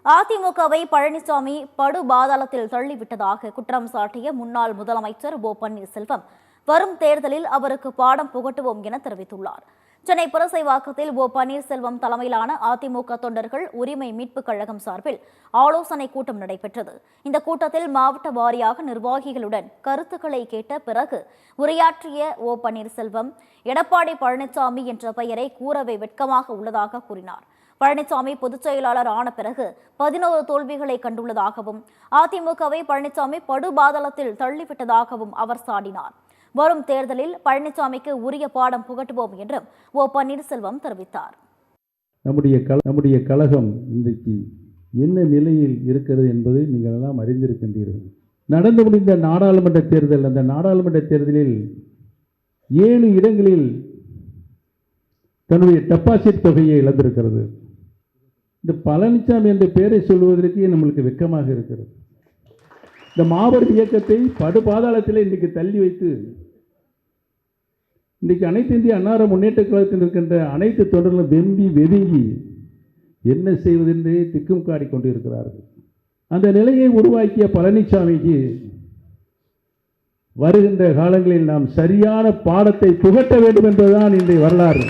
அதிமுகவை பழனிசாமி படுபாதாளத்தில் தள்ளிவிட்டதாக குற்றம் சாட்டிய முன்னாள் முதலமைச்சர் ஓ பன்னீர்செல்வம் வரும் தேர்தலில் அவருக்கு பாடம் புகட்டுவோம் என தெரிவித்துள்ளார். சென்னை புரசைவாக்கத்தில் ஓ பன்னீர்செல்வம் தலைமையிலான அதிமுக தொண்டர்கள் உரிமை மீட்புக் கழகம் சார்பில் ஆலோசனை கூட்டம் நடைபெற்றது. இந்த கூட்டத்தில் மாவட்ட வாரியாக நிர்வாகிகளுடன் கருத்துக்களை கேட்ட பிறகு உரையாற்றிய ஓ பன்னீர்செல்வம், எடப்பாடி பழனிசாமி என்ற பெயரை கூறவே வெட்கமாக உள்ளதாக கூறினார். பழனிசாமி பொதுச் செயலாளர் ஆன பிறகு 11 தோல்விகளை கண்டுள்ளதாகவும் அதிமுகவை பழனிசாமி படுபாதாளத்தில் தள்ளிவிட்டதாகவும் அவர் சாடினார். வரும் தேர்தலில் பழனிசாமிக்கு உரிய பாடம் புகட்டுவோம் என்றும் ஓ பன்னீர்செல்வம் தெரிவித்தார். நம்முடைய கழகம் இன்றைக்கு என்ன நிலையில் இருக்கிறது என்பதை நீங்கள் எல்லாம் அறிந்திருக்கின்றீர்கள். நடந்து முடிந்த நாடாளுமன்ற தேர்தல், அந்த நாடாளுமன்ற தேர்தலில் 7 இடங்களில் தன்னுடைய டெபாசிட் தொகையை இழந்திருக்கிறது. இந்த பழனிசாமி என்ற பெயரை சொல்வதற்கு நம்மளுக்கு வெட்கமாக இருக்கிறது. இந்த மாபெரும் இயக்கத்தை படுபாதாளத்தில் இன்றைக்கு தள்ளி வைத்து இன்றைக்கு அனைத்து இந்திய அன்னார முன்னேற்ற கழகத்தில் இருக்கின்ற அனைத்து தொண்டர்களும் வெம்பி வெதுங்கி என்ன செய்வதென்றே திக்கும் காடி கொண்டிருக்கிறார்கள். அந்த நிலையை உருவாக்கிய பழனிசாமிக்கு வருகின்ற காலங்களில் நாம் சரியான பாடத்தை புகட்ட வேண்டும் என்பதுதான் இன்றைய வரலாறு.